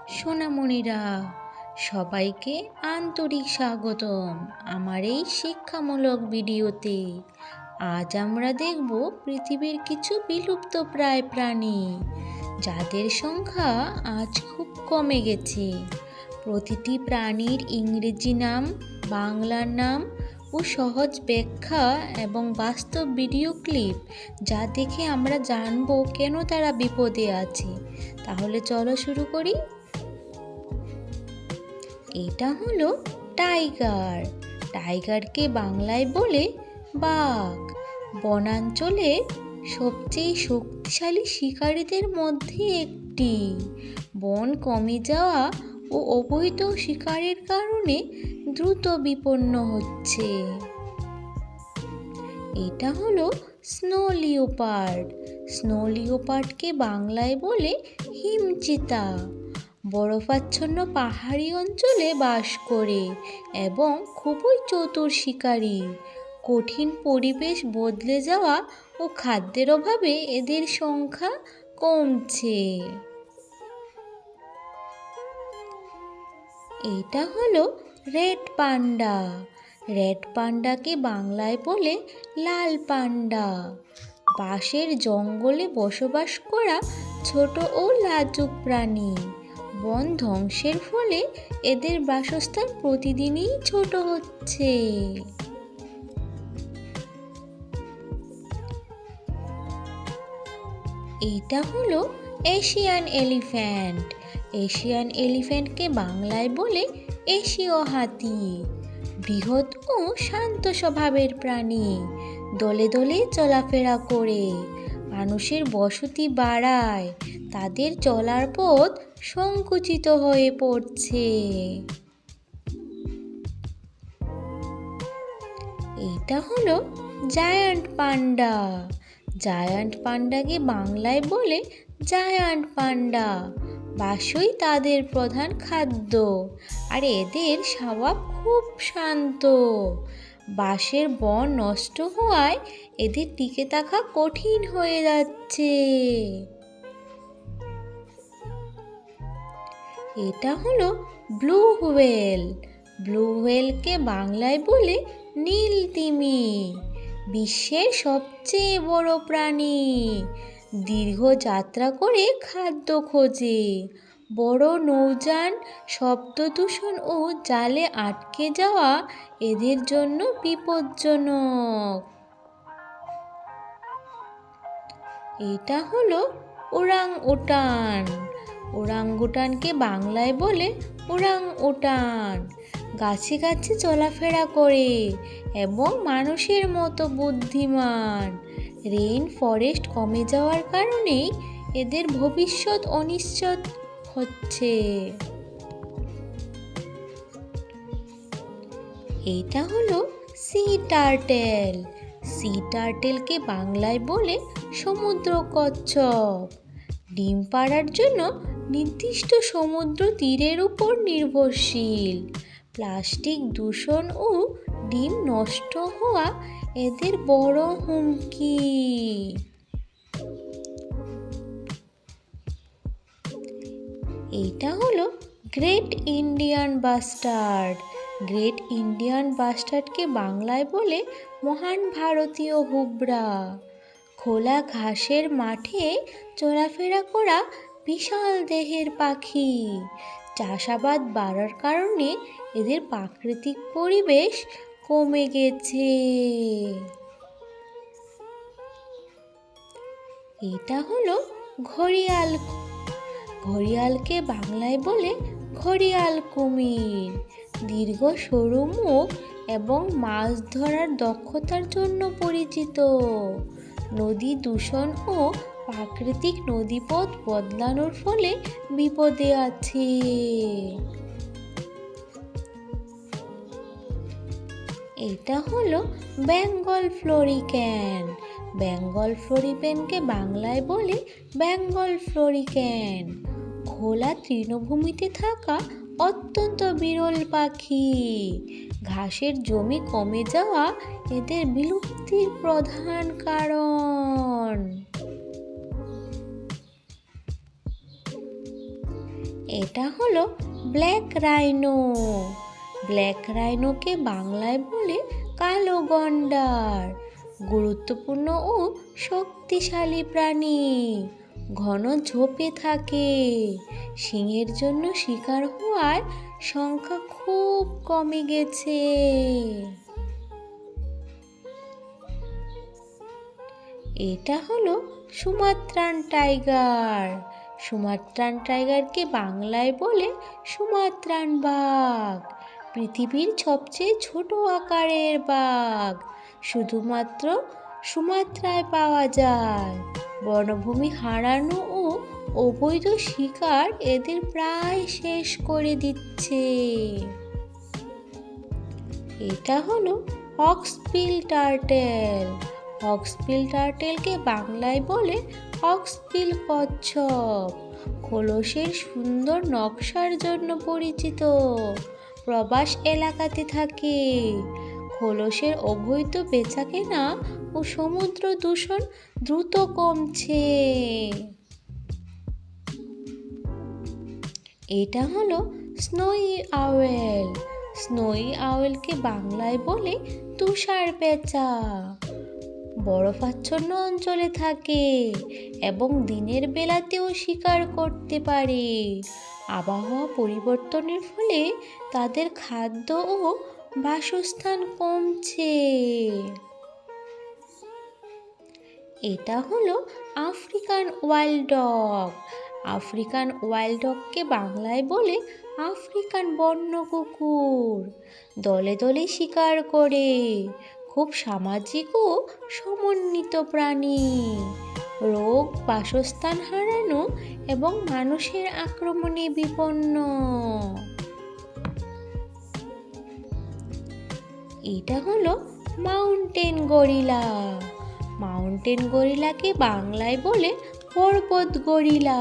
সোনামণিরা, সবাইকে আন্তরিক স্বাগতম আমার এই শিক্ষামূলক ভিডিওতে। আজ আমরা দেখব পৃথিবীর কিছু বিলুপ্তপ্রায় প্রাণী যাদের সংখ্যা আজ খুব কমে গেছে। প্রতিটি প্রাণীর ইংরেজি নাম, বাংলা নাম ও সহজ ব্যাখ্যা এবং বাস্তব ভিডিও ক্লিপ যা দেখে আমরা জানব কেন তারা বিপদে আছে। তাহলে চলো শুরু করি। এটা হলো টাইগার। টাইগারকে বাংলায় বলে বাঘ। বনাঞ্চলে সবচেয়ে শক্তিশালী শিকারীদের মধ্যে একটি। বন কমে যাওয়া ও অবৈধ শিকারের কারণে দ্রুত বিপন্ন হচ্ছে। এটা হলো স্নো লিওপার্ড। স্নো লিওপার্ডকে বাংলায় বলে হিমচিতা। বরফাচ্ছন্ন পাহাড়ি অঞ্চলে বাস করে এবং খুবই চতুর শিকারী। কঠিন পরিবেশ বদলে যাওয়া ও খাদ্যের অভাবে এদের সংখ্যা কমছে। এটা হলো রেড পান্ডা। রেড পান্ডাকে বাংলায় বলে লাল পান্ডা। বাঁশের জঙ্গলে বসবাস করা ছোট ও লাজুক প্রাণী। বন ধ্বংসের ফলে এদের বাসস্থান প্রতিদিনই ছোট হচ্ছে। এটা হলো এশিয়ান এলিফ্যান্ট। এশিয়ান এলিফ্যান্টকে বাংলায় বলে এশীয় হাতি। বৃহৎ ও শান্ত স্বভাবের প্রাণী। দলে দলে চলাফেরা করে। মানুষের বসতি বাড়ায়। তাদের চলার পথ সংকুচিত হয়ে পড়ছে। এটা হলো জায়ান্ট পান্ডা। জায়ান্ট পান্ডাকে বাংলায় বলে জায়ান্ট পান্ডা। বাসই তাদের প্রধান খাদ্য আর এদের স্বভাব খুব শান্ত। বাঁশের বন নষ্ট হওয়ায় এদের টিকে থাকা কঠিন হয়ে যাচ্ছে। এটা হলো ব্লু হোয়েল। ব্লু হোয়েলকে বাংলায় বলে নীল তিমি। বিশ্বের সবচেয়ে বড় প্রাণী। দীর্ঘ যাত্রা করে খাদ্য খোঁজে। বড় নৌযান, শব্দ দূষণ ও জালে আটকে যাওয়া এদের জন্য বিপজ্জনক। এটা হলো ওরাং ওটান। ওরাংউটানকে বাংলায় বলে ওরাং ওটান। গাছে গাছে চলাফেরা করে এবং মানুষের মতো বুদ্ধিমান। রেইন ফরেস্ট কমে যাওয়ার কারণেই এদের ভবিষ্যৎ অনিশ্চিত হচ্ছে। এটা হলো সি টার্টেল। সি টার্টেলকে বাংলায় বলে সমুদ্র কচ্ছপ। ডিম পাড়ার জন্য নির্দিষ্ট সমুদ্র তীরের উপর নির্ভরশীল। প্লাস্টিক দূষণ ও ডিম নষ্ট হওয়া এদের বড় হুমকি। এটা হলো great Indian bustard. Great Indian বাস্টার্ডকে বাংলায় বলে মহান ভারতীয় হুবরা। খোলা ঘাসের মাঠে চলাফেরা করা বিশাল দেহের পাখি। চাষাবাদ বাড়ার কারণে এদের প্রাকৃতিক পরিবেশ কমে গেছে। এটা হলো ঘড়িয়াল। ঘড়িয়ালকে বাংলায় বলে ঘড়িয়াল কুমির। দীর্ঘ সরু মুখ এবং মাছ ধরার দক্ষতার জন্য পরিচিত। নদী দূষণ ও প্রাকৃতিক নদীপথ বদলানোর ফলে বিপদে আছে। এটা হলো বেঙ্গল ফ্লোরিক্যান। বেঙ্গল ফ্লোরিক্যানকে বাংলায় বলে বেঙ্গল ফ্লোরিক্যান। খোলা তৃণভূমিতে থাকা অত্যন্ত বিরল পাখি। ঘাসের জমি কমে যাওয়া এদের বিলুপ্তির প্রধান কারণ। এটা হলো ব্ল্যাক রাইনো। ব্ল্যাক রাইনোকে বাংলায় বলে কালো গন্ডার। গুরুত্বপূর্ণ ও শক্তিশালী প্রাণী, ঘন ঝোপে থাকে। শিংয়ের জন্য শিকার হওয়ার সংখ্যা খুব কমে গেছে। এটা হলো সুমাত্রান টাইগার। সুমাত্রান টাইগারকে বাংলায় বলে সুমাত্রান বাঘ। পৃথিবীর সবচেয়ে ছোট আকারের বাঘ, শুধুমাত্র সুমাত্রায় পাওয়া যায়। বনভূমি হারানো ও অবৈধ শিকার এদের প্রায় শেষ করে দিচ্ছে। এটা হলো হক্সবিল টার্টেল। হক্সবিল টার্টেলকে বাংলায় বলে হক্সবিল কচ্ছপ। খোলসের সুন্দর নকশার জন্য পরিচিত, প্রবাস এলাকাতে থাকে। খোলসের অবৈধ বেচাকেনা ও সমুদ্র দূষণ দ্রুত কমছে। এটা হলো স্নোই আওয়েল। স্নোই আওয়েলকে বাংলায় বলে তুষার পেঁচা। বরফাচ্ছন্ন অঞ্চলে থাকে এবং দিনের বেলাতেও শিকার করতে পারে। আবহাওয়া পরিবর্তনের ফলে তাদের খাদ্য ও বাসস্থান কমছে। এটা হলো African wild dog. African wild ডগকে বাংলায় বলে আফ্রিকান বন্য কুকুর। দলে দলে শিকার করে, খুব সামাজিক ও সমন্বিত প্রাণী। রোগ, বাসস্থান হারানো এবং মানুষের আক্রমণে বিপন্ন। এটা হলো মাউন্টেন গরিলা। মাউন্টেন গরিলাকে বাংলায় বলে পর্বত গরিলা।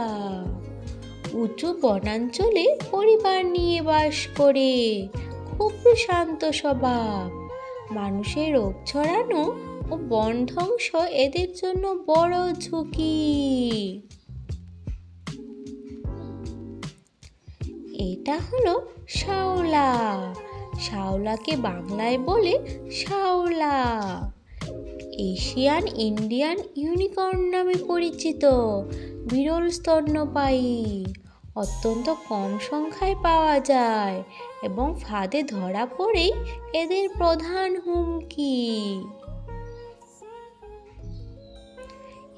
উঁচু বনাঞ্চলে পরিবার নিয়ে বাস করে, খুব শান্ত স্বভাব। মানুষের রোগ ছড়ানো ও বন ধ্বংস এদের জন্য বড় ঝুঁকি। এটা হলো শাওলা। শাওলাকে বাংলায় বলে শাওলা। এশিয়ান ইন্ডিয়ান ইউনিকর্ন নামে পরিচিত বিরল স্তন্যপায়ী। অত্যন্ত কম সংখ্যায় পাওয়া যায় এবং ফাঁদে ধরা পড়েই এদের প্রধান হুমকি।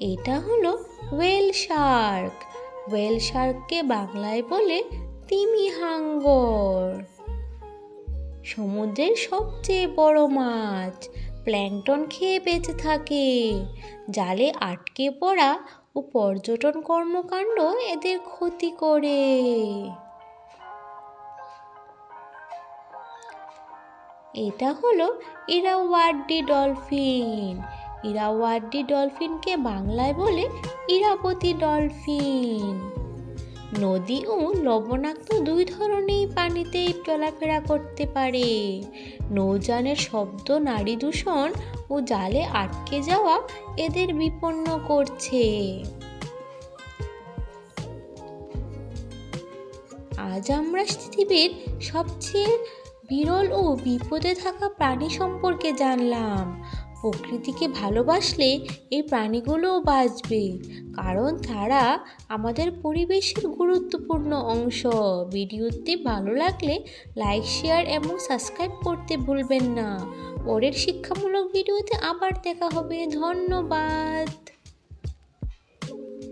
এটা হলো ওয়েল শার্ক। ওয়েল শার্ককে বাংলায় বলে তিমি হাঙ্গর। সমুদ্রের সবচেয়ে বড় মাছ, প্ল্যাঙ্কটন খেয়ে বেঁচে থাকে। জালে আটকে পড়া ও পর্যটন কর্মকাণ্ড এদের ক্ষতি করে। এটা হলো ইরাওয়াডি ডলফিন। ইরাওয়াডি ডলফিনকে বাংলায় বলে ইরাবতী ডলফিন। নদী ও লবণাক্ত দুই ধরনের পানিতেই চলাফেরা করতে পারে। নৌযানের শব্দ, নারী দূষণ ও জালে আটকে যাওয়া এদের বিপন্ন করছে। আজ আমরা পৃথিবীর সবচেয়ে বিরল ও বিপদে থাকা প্রাণী সম্পর্কে জানলাম। প্রকৃতিকে ভালোবাসলে এই প্রাণীগুলোও বাঁচবে, কারণ তারা আমাদের পরিবেশের গুরুত্বপূর্ণ অংশ। ভিডিওটি ভালো লাগলে লাইক, শেয়ার এবং সাবস্ক্রাইব করতে ভুলবেন না। পরের শিক্ষামূলক ভিডিওতে আবার দেখা হবে। ধন্যবাদ।